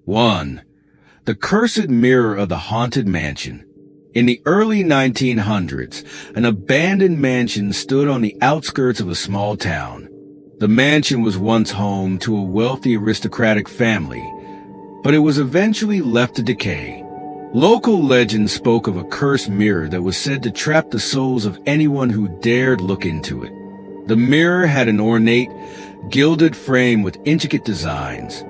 1. The Cursed Mirror of the Haunted Mansion. In the early 1900s, an abandoned mansion stood on the outskirts of a small town. The mansion was once home to a wealthy aristocratic family, but it was eventually left to decay. Local legend spoke of a cursed mirror that was said to trap the souls of anyone who dared look into it. The mirror had an ornate, gilded frame with intricate designs,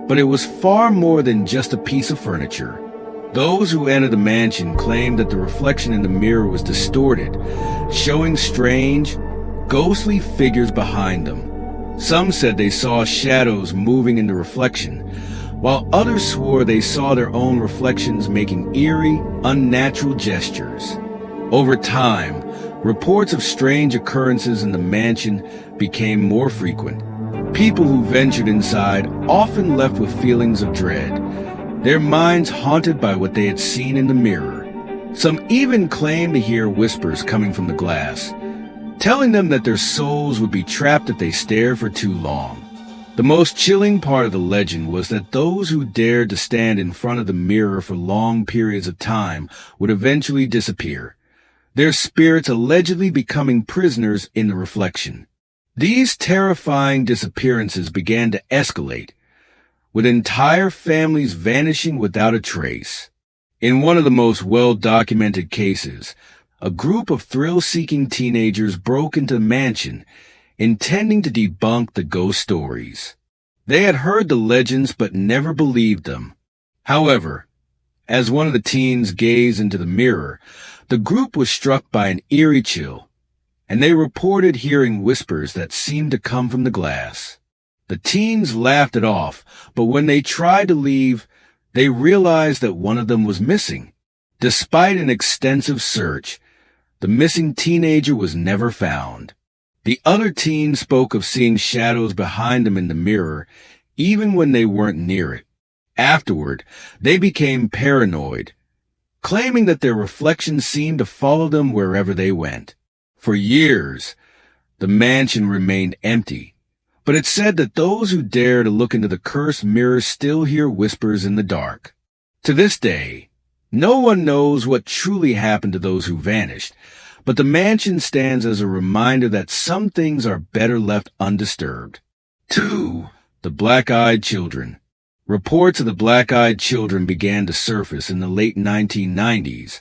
but it was far more than just a piece of furniture. Those who entered the mansion claimed that the reflection in the mirror was distorted, showing strange, ghostly figures behind them. Some said they saw shadows moving in the reflection, while others swore they saw their own reflections making eerie, unnatural gestures. Over time, reports of strange occurrences in the mansion became more frequent. People who ventured inside often left with feelings of dread, their minds haunted by what they had seen in the mirror. Some even claimed to hear whispers coming from the glass, telling them that their souls would be trapped if they stared for too long. The most chilling part of the legend was that those who dared to stand in front of the mirror for long periods of time would eventually disappear, their spirits allegedly becoming prisoners in the reflection. These terrifying disappearances began to escalate, with entire families vanishing without a trace. In one of the most well-documented cases, a group of thrill-seeking teenagers broke into the mansion, intending to debunk the ghost stories. They had heard the legends but never believed them. However, as one of the teens gazed into the mirror, the group was struck by an eerie chill, and they reported hearing whispers that seemed to come from the glass. The teens laughed it off, but when they tried to leave, they realized that one of them was missing. Despite an extensive search, the missing teenager was never found. The other teens spoke of seeing shadows behind them in the mirror, even when they weren't near it. Afterward, they became paranoid, claiming that their reflections seemed to follow them wherever they went. For years, the mansion remained empty, but it's said that those who dare to look into the cursed mirror still hear whispers in the dark. To this day, no one knows what truly happened to those who vanished, but the mansion stands as a reminder that some things are better left undisturbed. 2. The Black-Eyed Children. Reports of the Black-Eyed Children began to surface in the late 1990s,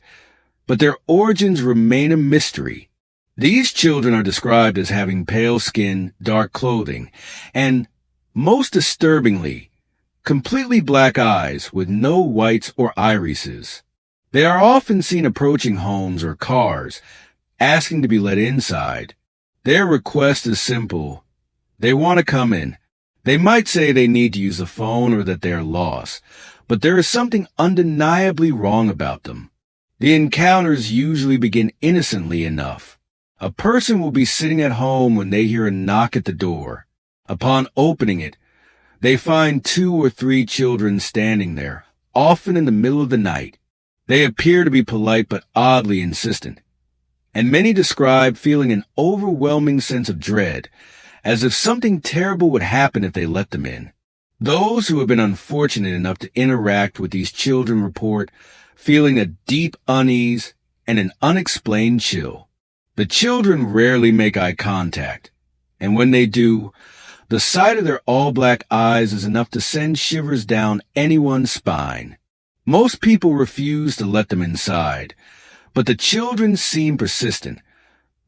but their origins remain a mystery. These children are described as having pale skin, dark clothing, and, most disturbingly, completely black eyes with no whites or irises. They are often seen approaching homes or cars, asking to be let inside. Their request is simple. They want to come in. They might say they need to use the phone or that they are lost, but there is something undeniably wrong about them. The encounters usually begin innocently enough. A person will be sitting at home when they hear a knock at the door. Upon opening it, they find 2 or 3 children standing there, often in the middle of the night. They appear to be polite but oddly insistent, and many describe feeling an overwhelming sense of dread, as if something terrible would happen if they let them in. Those who have been unfortunate enough to interact with these children report feeling a deep unease and an unexplained chill. The children rarely make eye contact, and when they do, the sight of their all-black eyes is enough to send shivers down anyone's spine. Most people refuse to let them inside, but the children seem persistent,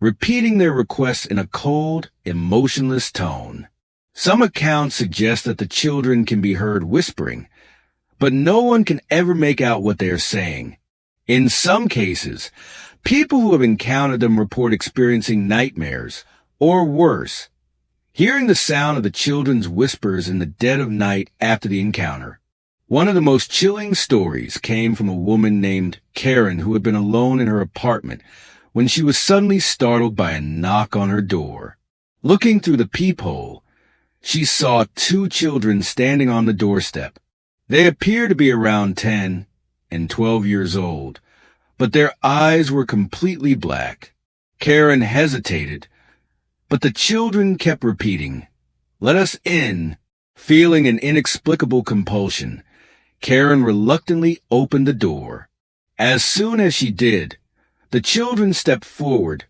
repeating their requests in a cold, emotionless tone. Some accounts suggest that the children can be heard whispering, but no one can ever make out what they are saying. In some cases, people who have encountered them report experiencing nightmares, or worse, hearing the sound of the children's whispers in the dead of night after the encounter. One of the most chilling stories came from a woman named Karen who had been alone in her apartment when she was suddenly startled by a knock on her door. Looking through the peephole, she saw 2 children standing on the doorstep. They appeared to be around 10 and 12 years old, but their eyes were completely black. Karen hesitated, but the children kept repeating, "Let us in," feeling an inexplicable compulsion. Karen reluctantly opened the door. As soon as she did, the children stepped forward,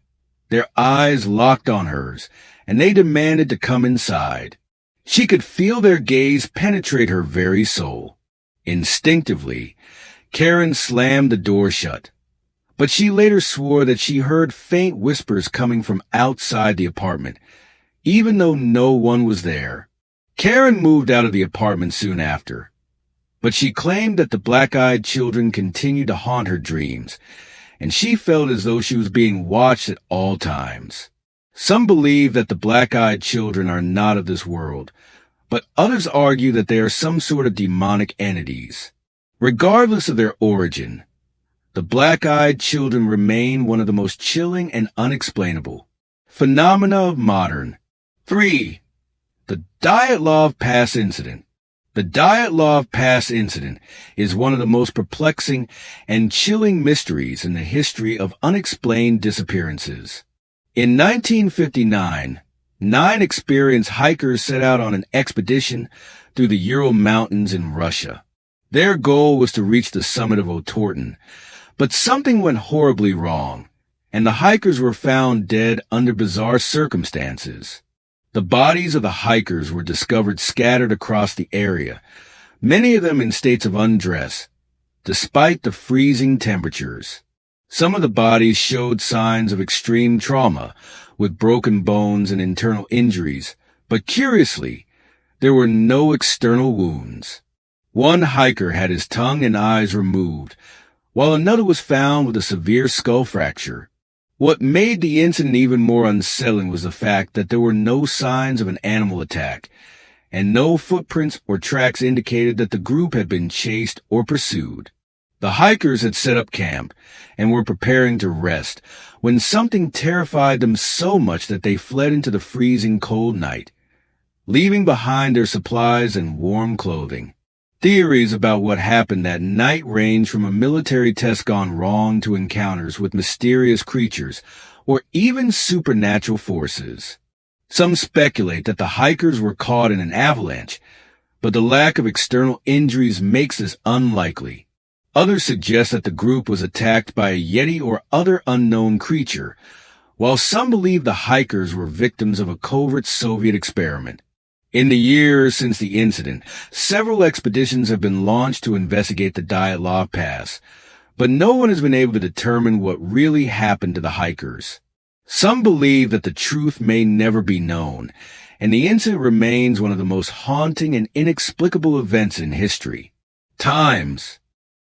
their eyes locked on hers, and they demanded to come inside. She could feel their gaze penetrate her very soul. Instinctively, Karen slammed the door shut, but she later swore that she heard faint whispers coming from outside the apartment, even though no one was there. Karen moved out of the apartment soon after, but she claimed that the black-eyed children continued to haunt her dreams, and she felt as though she was being watched at all times. Some believe that the black-eyed children are not of this world, but others argue that they are some sort of demonic entities. Regardless of their origin, the black-eyed children remain one of the most chilling and unexplainable phenomena of modern. 3. The Dyatlov Pass Incident. The Dyatlov Pass Incident is one of the most perplexing and chilling mysteries in the history of unexplained disappearances. In 1959, 9 experienced hikers set out on an expedition through the Ural Mountains in Russia. Their goal was to reach the summit of Otorten, but something went horribly wrong, and the hikers were found dead under bizarre circumstances. The bodies of the hikers were discovered scattered across the area, many of them in states of undress, despite the freezing temperatures. Some of the bodies showed signs of extreme trauma, with broken bones and internal injuries, but curiously, there were no external wounds. One hiker had his tongue and eyes removed, while another was found with a severe skull fracture. What made the incident even more unsettling was the fact that there were no signs of an animal attack, and no footprints or tracks indicated that the group had been chased or pursued. The hikers had set up camp and were preparing to rest when something terrified them so much that they fled into the freezing cold night, leaving behind their supplies and warm clothing. Theories about what happened that night range from a military test gone wrong to encounters with mysterious creatures or even supernatural forces. Some speculate that the hikers were caught in an avalanche, but the lack of external injuries makes this unlikely. Others suggest that the group was attacked by a yeti or other unknown creature, while some believe the hikers were victims of a covert Soviet experiment. In the years since the incident, several expeditions have been launched to investigate the Dyatlov Pass, but no one has been able to determine what really happened to the hikers. Some believe that the truth may never be known, and the incident remains one of the most haunting and inexplicable events in history. Times.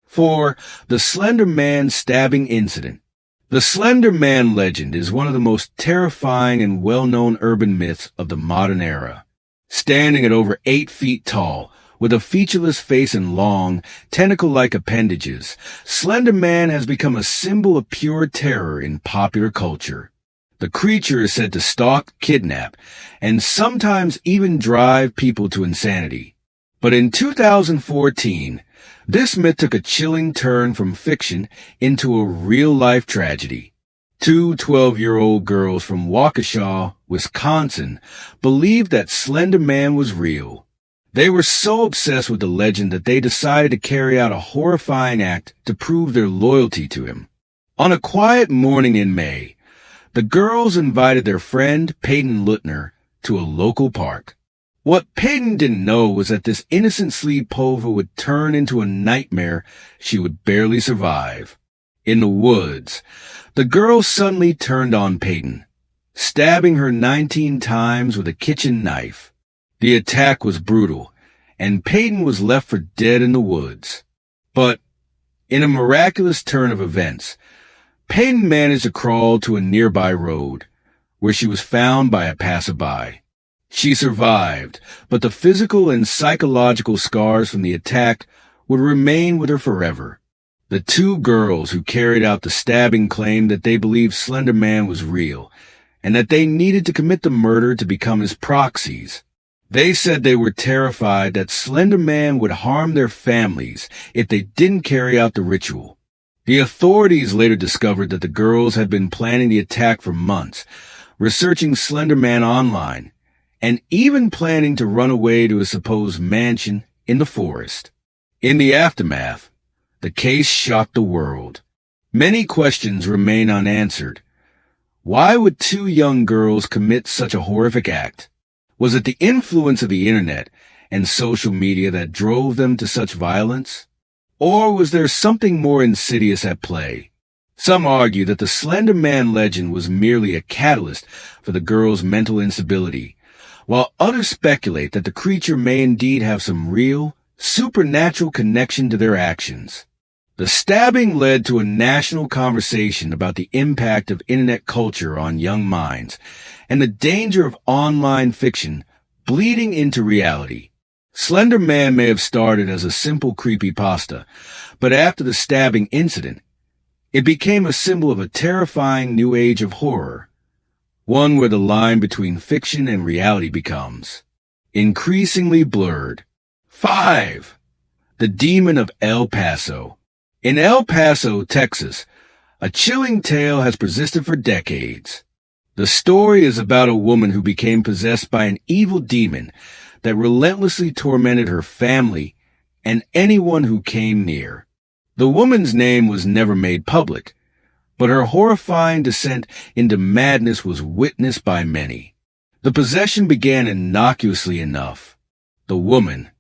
4. The Slender Man Stabbing Incident. The Slender Man legend is one of the most terrifying and well-known urban myths of the modern era. Standing at over 8 feet tall, with a featureless face and long, tentacle-like appendages, Slender Man has become a symbol of pure terror in popular culture. The creature is said to stalk, kidnap, and sometimes even drive people to insanity. But in 2014, this myth took a chilling turn from fiction into a real-life tragedy. 2 12-year-old girls from Waukesha, Wisconsin, believed that Slender Man was real. They were so obsessed with the legend that they decided to carry out a horrifying act to prove their loyalty to him. On a quiet morning in May, the girls invited their friend Peyton Lutner to a local park. What Peyton didn't know was that this innocent sleepova would turn into a nightmare she would barely survive. In the woods, the girls suddenly turned on Peyton, stabbing her 19 times with a kitchen knife. The attack was brutal, and Peyton was left for dead in the woods. But, in a miraculous turn of events, Peyton managed to crawl to a nearby road, where she was found by a passerby. She survived, but the physical and psychological scars from the attack would remain with her forever. The 2 girls who carried out the stabbing claimed that they believed Slender Man was real, and that they needed to commit the murder to become his proxies. They said they were terrified that Slender Man would harm their families if they didn't carry out the ritual. The authorities later discovered that the girls had been planning the attack for months, researching Slender Man online, and even planning to run away to a supposed mansion in the forest. In the aftermath, the case shocked the world. Many questions remain unanswered. Why would two young girls commit such a horrific act? Was it the influence of the internet and social media that drove them to such violence? Or was there something more insidious at play? Some argue that the Slender Man legend was merely a catalyst for the girls' mental instability, while others speculate that the creature may indeed have some real, supernatural connection to their actions. The stabbing led to a national conversation about the impact of internet culture on young minds and the danger of online fiction bleeding into reality. Slender Man may have started as a simple creepypasta, but after the stabbing incident, it became a symbol of a terrifying new age of horror, one where the line between fiction and reality becomes increasingly blurred. 5. The Demon of El Paso. In El Paso, Texas, a chilling tale has persisted for decades. The story is about a woman who became possessed by an evil demon that relentlessly tormented her family and anyone who came near. The woman's name was never made public, but her horrifying descent into madness was witnessed by many. The possession began innocuously enough. The woman,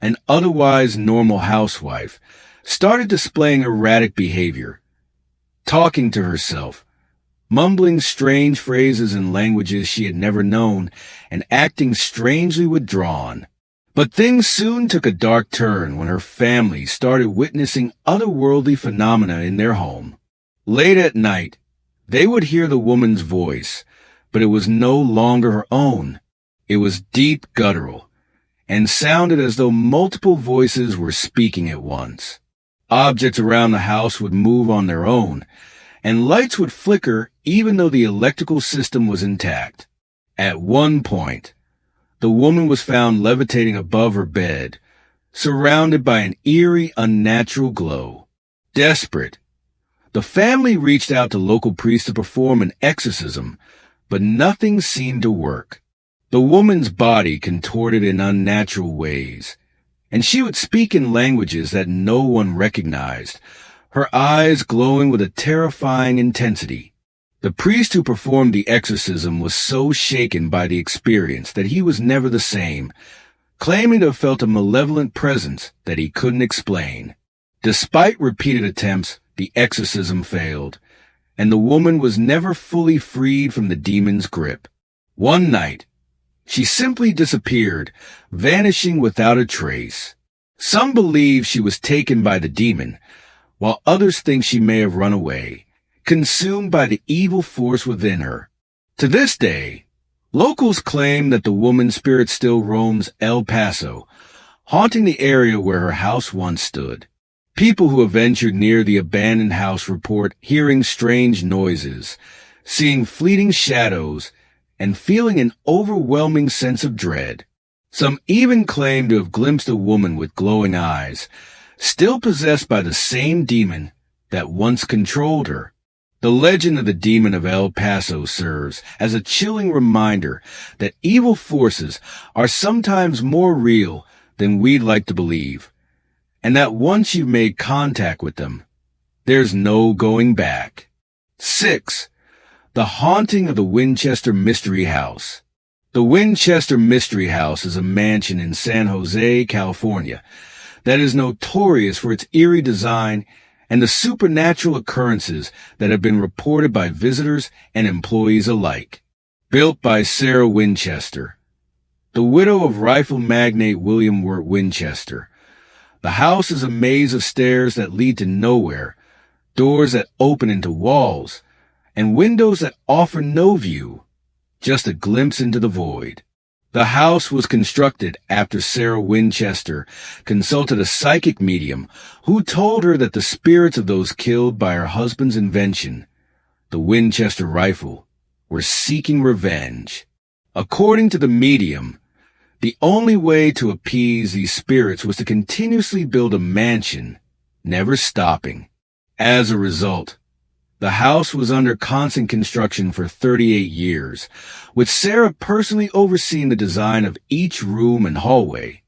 an otherwise normal housewife, started displaying erratic behavior, talking to herself, mumbling strange phrases in languages she had never known, and acting strangely withdrawn. But things soon took a dark turn when her family started witnessing otherworldly phenomena in their home. Late at night, they would hear the woman's voice, but it was no longer her own. It was deep guttural, and sounded as though multiple voices were speaking at once. Objects around the house would move on their own, and lights would flicker even though the electrical system was intact. At one point, the woman was found levitating above her bed, surrounded by an eerie, unnatural glow. Desperate, the family reached out to local priests to perform an exorcism, but nothing seemed to work. The woman's body contorted in unnatural ways, and she would speak in languages that no one recognized, her eyes glowing with a terrifying intensity. The priest who performed the exorcism was so shaken by the experience that he was never the same, claiming to have felt a malevolent presence that he couldn't explain. Despite repeated attempts, the exorcism failed, and the woman was never fully freed from the demon's grip. One night, she simply disappeared, vanishing without a trace. Some believe she was taken by the demon, while others think she may have run away, consumed by the evil force within her. To this day, locals claim that the woman's spirit still roams El Paso, haunting the area where her house once stood. People who have ventured near the abandoned house report hearing strange noises, seeing fleeting shadows, and feeling an overwhelming sense of dread. Some even claim to have glimpsed a woman with glowing eyes, still possessed by the same demon that once controlled her. The legend of the Demon of El Paso serves as a chilling reminder that evil forces are sometimes more real than we'd like to believe, and that once you've made contact with them, there's no going back. 6. The Haunting of the Winchester Mystery House. The Winchester Mystery House is a mansion in San Jose, California, that is notorious for its eerie design and the supernatural occurrences that have been reported by visitors and employees alike. Built by Sarah Winchester, the widow of rifle magnate William Wirt Winchester, the house is a maze of stairs that lead to nowhere, doors that open into walls, and windows that offer no view, just a glimpse into the void. The house was constructed after Sarah Winchester consulted a psychic medium who told her that the spirits of those killed by her husband's invention, the Winchester rifle, were seeking revenge. According to the medium, the only way to appease these spirits was to continuously build a mansion, never stopping. As a result, the house was under constant construction for 38 years, with Sarah personally overseeing the design of each room and hallway.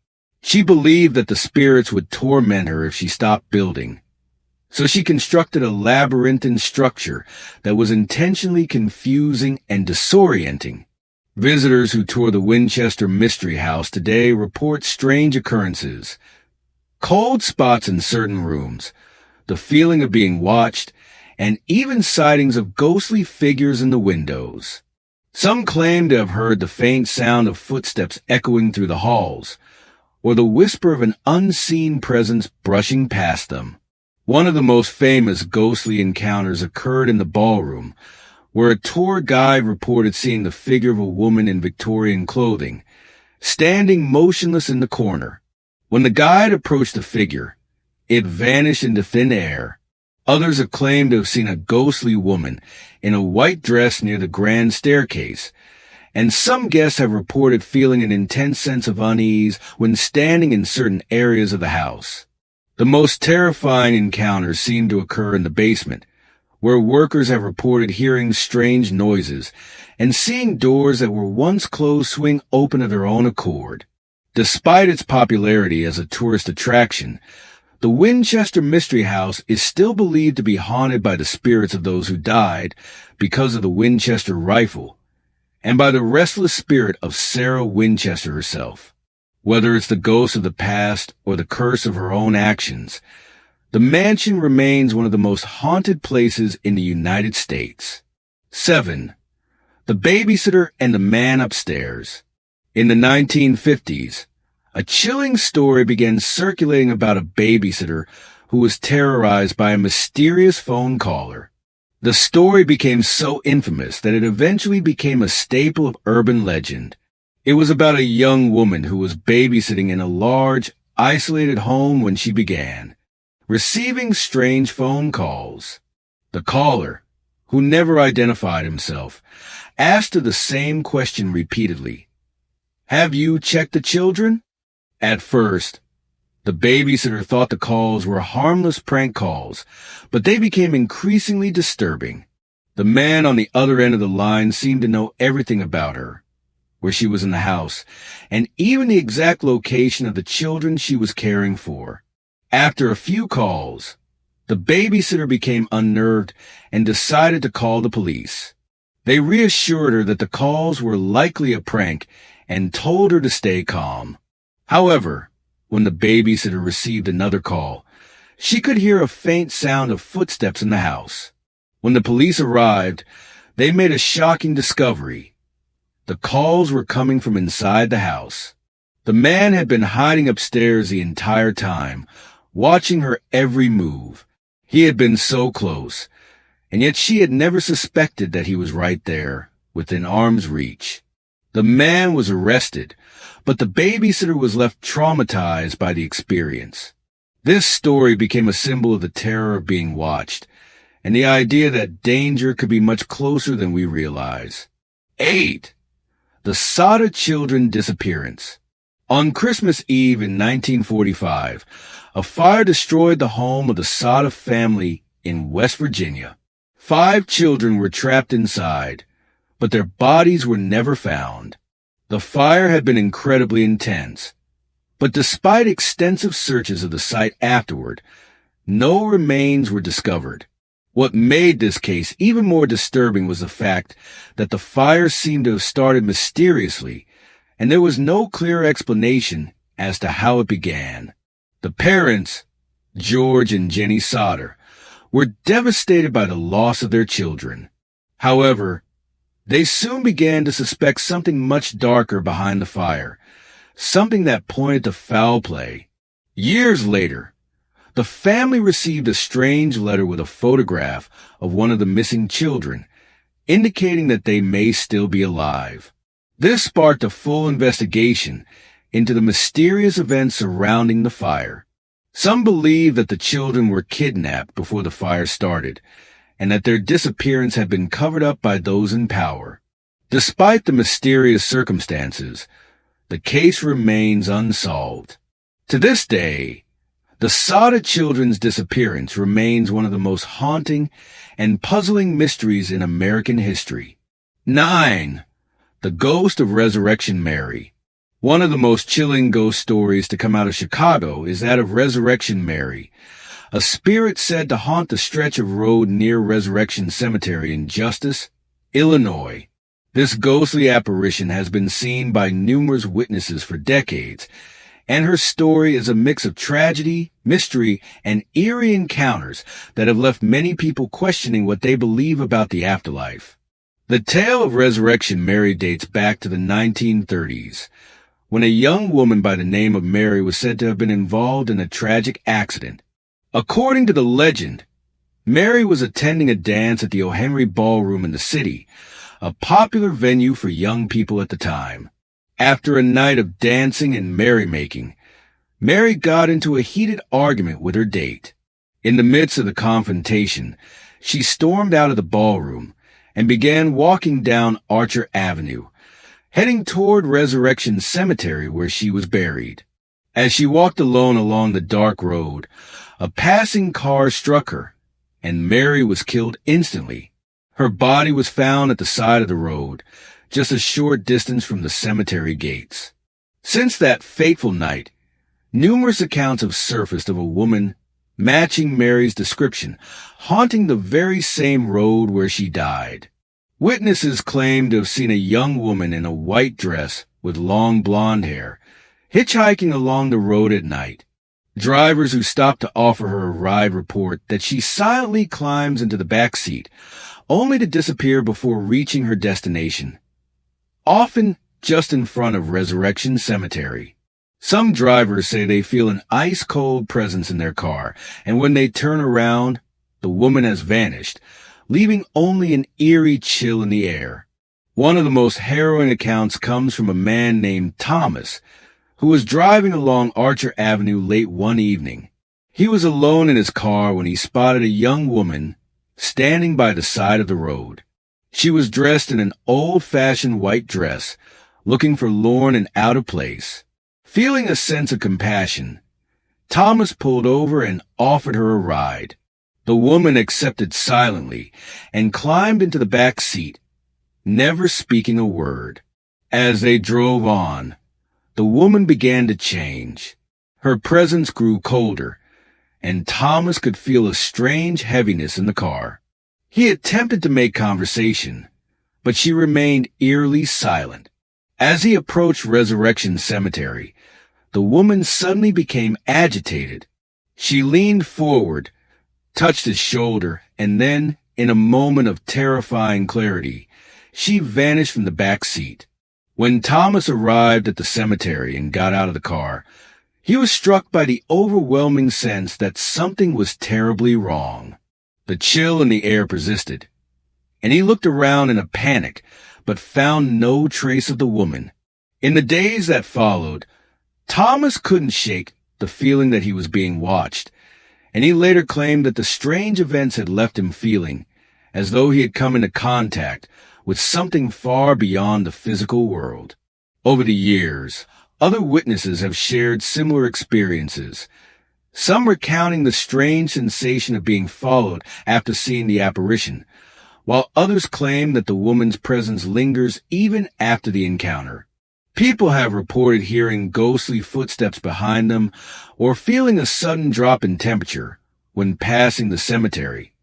She believed that the spirits would torment her if she stopped building. So she constructed a labyrinthine structure that was intentionally confusing and disorienting. Visitors who tour the Winchester Mystery House today report strange occurrences, cold spots in certain rooms, the feeling of being watched, and even sightings of ghostly figures in the windows. Some claim to have heard the faint sound of footsteps echoing through the halls, or the whisper of an unseen presence brushing past them. One of the most famous ghostly encounters occurred in the ballroom, where a tour guide reported seeing the figure of a woman in Victorian clothing, standing motionless in the corner. When the guide approached the figure, it vanished into thin air. Others have claimed to have seen a ghostly woman in a white dress near the grand staircase, and some guests have reported feeling an intense sense of unease when standing in certain areas of the house. The most terrifying encounters seem to occur in the basement, where workers have reported hearing strange noises and seeing doors that were once closed swing open of their own accord. Despite its popularity as a tourist attraction, the Winchester Mystery House is still believed to be haunted by the spirits of those who died because of the Winchester rifle, and by the restless spirit of Sarah Winchester herself. Whether it's the ghost of the past or the curse of her own actions, the mansion remains one of the most haunted places in the United States. 7. The Babysitter and the Man Upstairs. In the 1950s, a chilling story began circulating about a babysitter who was terrorized by a mysterious phone caller. The story became so infamous that it eventually became a staple of urban legend. It was about a young woman who was babysitting in a large, isolated home when she began receiving strange phone calls. The caller, who never identified himself, asked her the same question repeatedly. "Have you checked the children?" At first, the babysitter thought the calls were harmless prank calls, but they became increasingly disturbing. The man on the other end of the line seemed to know everything about her, where she was in the house, and even the exact location of the children she was caring for. After a few calls, the babysitter became unnerved and decided to call the police. They reassured her that the calls were likely a prank and told her to stay calm. However, when the babysitter received another call, she could hear a faint sound of footsteps in the house. When the police arrived, they made a shocking discovery. The calls were coming from inside the house. The man had been hiding upstairs the entire time, watching her every move. He had been so close, and yet she had never suspected that he was right there, within arm's reach. The man was arrested, but the babysitter was left traumatized by the experience. This story became a symbol of the terror of being watched, and the idea that danger could be much closer than we realize. 8. The Sada children disappearance. On Christmas Eve in 1945, a fire destroyed the home of the Sada family in West Virginia. 5 children were trapped inside, but their bodies were never found. The fire had been incredibly intense, but despite extensive searches of the site afterward, no remains were discovered. What made this case even more disturbing was the fact that the fire seemed to have started mysteriously, and there was no clear explanation as to how it began. The parents, George and Jenny Sauter, were devastated by the loss of their children. However, they soon began to suspect something much darker behind the fire, something that pointed to foul play. Years later, the family received a strange letter with a photograph of one of the missing children, indicating that they may still be alive. This sparked a full investigation into the mysterious events surrounding the fire. Some believe that the children were kidnapped before the fire started, and that their disappearance had been covered up by those in power. Despite the mysterious circumstances, the case remains unsolved. To this day, the Sada children's disappearance remains one of the most haunting and puzzling mysteries in American history. 9. The Ghost of Resurrection Mary. One of the most chilling ghost stories to come out of Chicago is that of Resurrection Mary, a spirit said to haunt the stretch of road near Resurrection Cemetery in Justice, Illinois. This ghostly apparition has been seen by numerous witnesses for decades, and her story is a mix of tragedy, mystery, and eerie encounters that have left many people questioning what they believe about the afterlife. The tale of Resurrection Mary dates back to the 1930s, when a young woman by the name of Mary was said to have been involved in a tragic accident. According to the legend, Mary was attending a dance at the O'Henry Ballroom in the city, a popular venue for young people at the time. After a night of dancing and merrymaking, Mary got into a heated argument with her date. In the midst of the confrontation, she stormed out of the ballroom and began walking down Archer Avenue, heading toward Resurrection Cemetery where she was buried. As she walked alone along the dark road, a passing car struck her, and Mary was killed instantly. Her body was found at the side of the road, just a short distance from the cemetery gates. Since that fateful night, numerous accounts have surfaced of a woman matching Mary's description, haunting the very same road where she died. Witnesses claim to have seen a young woman in a white dress with long blonde hair, hitchhiking along the road at night. Drivers who stopped to offer her a ride report that she silently climbs into the back seat, only to disappear before reaching her destination, often just in front of Resurrection Cemetery. Some drivers say they feel an ice-cold presence in their car, and when they turn around, the woman has vanished, leaving only an eerie chill in the air. One of the most harrowing accounts comes from a man named Thomas, who was driving along Archer Avenue late one evening. He was alone in his car when he spotted a young woman standing by the side of the road. She was dressed in an old-fashioned white dress, looking forlorn and out of place. Feeling a sense of compassion, Thomas pulled over and offered her a ride. The woman accepted silently and climbed into the back seat, never speaking a word. As they drove on, the woman began to change. Her presence grew colder, and Thomas could feel a strange heaviness in the car. He attempted to make conversation, but she remained eerily silent. As he approached Resurrection Cemetery, the woman suddenly became agitated. She leaned forward, touched his shoulder, and then, in a moment of terrifying clarity, she vanished from the back seat. When Thomas arrived at the cemetery and got out of the car, he was struck by the overwhelming sense that something was terribly wrong. The chill in the air persisted, and he looked around in a panic, but found no trace of the woman. In the days that followed, Thomas couldn't shake the feeling that he was being watched, and he later claimed that the strange events had left him feeling as though he had come into contact with something far beyond the physical world. Over the years, other witnesses have shared similar experiences, some recounting the strange sensation of being followed after seeing the apparition, while others claim that the woman's presence lingers even after the encounter. People have reported hearing ghostly footsteps behind them or feeling a sudden drop in temperature when passing the cemetery,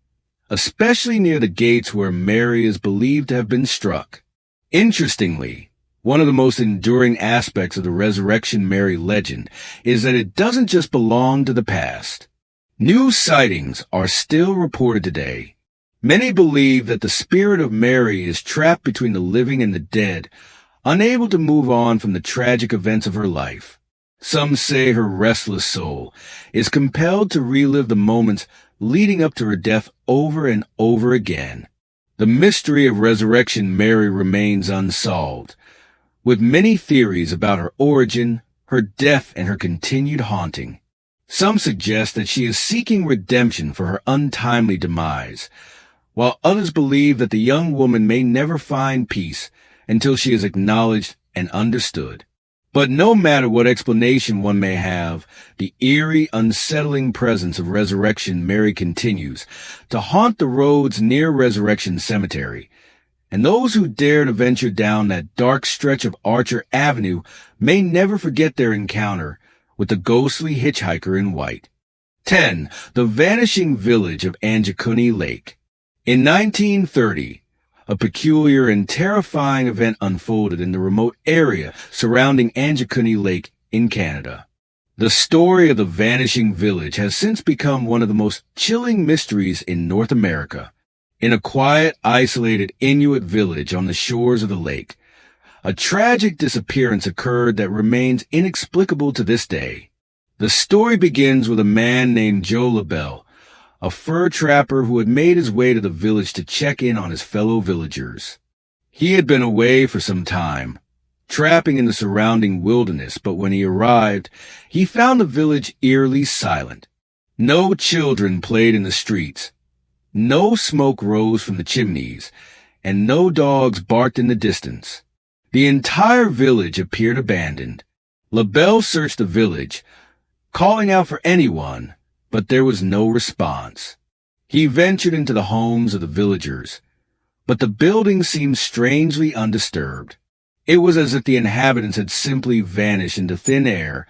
especially near the gates where Mary is believed to have been struck. Interestingly, one of the most enduring aspects of the Resurrection Mary legend is that it doesn't just belong to the past. New sightings are still reported today. Many believe that the spirit of Mary is trapped between the living and the dead, unable to move on from the tragic events of her life. Some say her restless soul is compelled to relive the moments leading up to her death over and over again. The mystery of Resurrection Mary remains unsolved, with many theories about her origin, her death, and her continued haunting. Some suggest that she is seeking redemption for her untimely demise, while others believe that the young woman may never find peace until she is acknowledged and understood. But no matter what explanation one may have, the eerie, unsettling presence of Resurrection Mary continues to haunt the roads near Resurrection Cemetery, and those who dare to venture down that dark stretch of Archer Avenue may never forget their encounter with the ghostly hitchhiker in white. 10. The vanishing village of Anjikuni Lake. In 1930, a peculiar and terrifying event unfolded in the remote area surrounding Anjikuni Lake in Canada. The story of the vanishing village has since become one of the most chilling mysteries in North America. In a quiet, isolated Inuit village on the shores of the lake, a tragic disappearance occurred that remains inexplicable to this day. The story begins with a man named Joe LaBelle, a fur trapper who had made his way to the village to check in on his fellow villagers. He had been away for some time, trapping in the surrounding wilderness, but when he arrived, he found the village eerily silent. No children played in the streets, no smoke rose from the chimneys, and no dogs barked in the distance. The entire village appeared abandoned. LaBelle searched the village, calling out for anyone, but there was no response. He ventured into the homes of the villagers, but the buildings seemed strangely undisturbed. It was as if the inhabitants had simply vanished into thin air,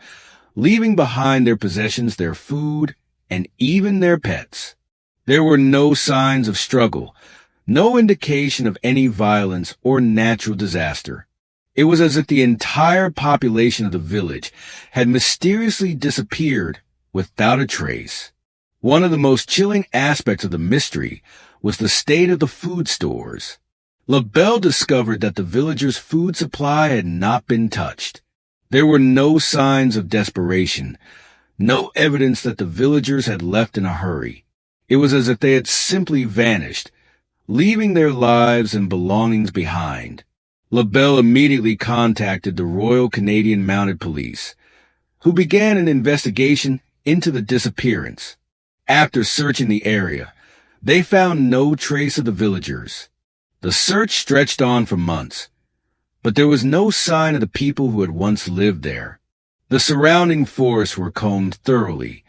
leaving behind their possessions, their food, and even their pets. There were no signs of struggle, no indication of any violence or natural disaster. It was as if the entire population of the village had mysteriously disappeared without a trace. One of the most chilling aspects of the mystery was the state of the food stores. LaBelle discovered that the villagers' food supply had not been touched. There were no signs of desperation, no evidence that the villagers had left in a hurry. It was as if they had simply vanished, leaving their lives and belongings behind. LaBelle immediately contacted the Royal Canadian Mounted Police, who began an investigation into the disappearance. After searching the area, they found no trace of the villagers. The search stretched on for months, but there was no sign of the people who had once lived there. The surrounding forests were combed thoroughly,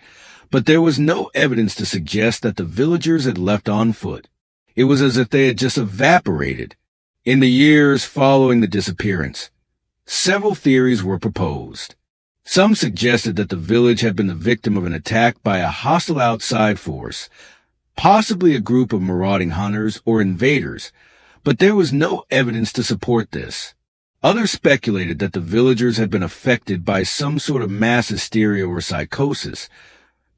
but there was no evidence to suggest that the villagers had left on foot. It was as if they had just evaporated. In the years following the disappearance, several theories were proposed. Some suggested that the village had been the victim of an attack by a hostile outside force, possibly a group of marauding hunters or invaders, but there was no evidence to support this. Others speculated that the villagers had been affected by some sort of mass hysteria or psychosis,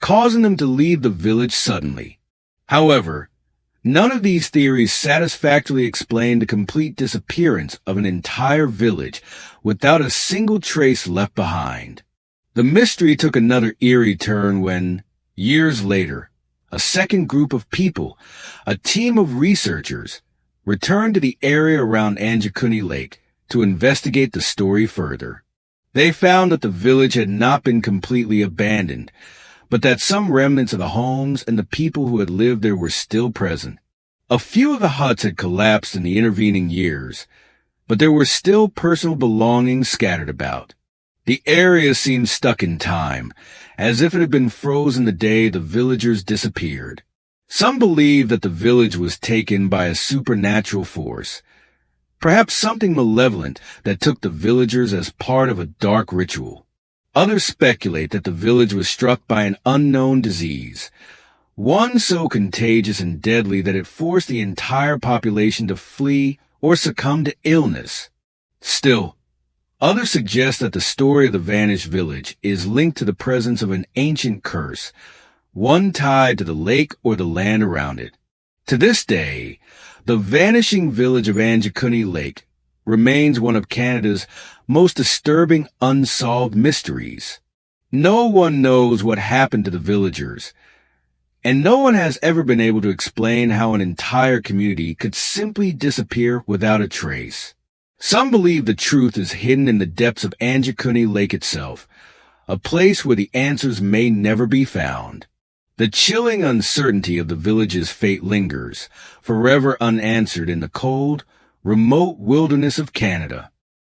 causing them to leave the village suddenly. However, none of these theories satisfactorily explained the complete disappearance of an entire village without a single trace left behind. The mystery took another eerie turn when, years later, a second group of people, a team of researchers, returned to the area around Anjikuni Lake to investigate the story further. They found that the village had not been completely abandoned, but that some remnants of the homes and the people who had lived there were still present. A few of the huts had collapsed in the intervening years, but there were still personal belongings scattered about. The area seemed stuck in time, as if it had been frozen the day the villagers disappeared. Some believed that the village was taken by a supernatural force, perhaps something malevolent that took the villagers as part of a dark ritual. Others speculate that the village was struck by an unknown disease, one so contagious and deadly that it forced the entire population to flee or succumb to illness. Still, others suggest that the story of the vanished village is linked to the presence of an ancient curse, one tied to the lake or the land around it. To this day, the vanishing village of Anjikuni Lake remains one of Canada's most disturbing unsolved mysteries. No one knows what happened to the villagers, and no one has ever been able to explain how an entire community could simply disappear without a trace. Some believe the truth is hidden in the depths of Anjikuni Lake itself, a place where the answers may never be found. The chilling uncertainty of the village's fate lingers, forever unanswered in the cold, remote wilderness of Canada.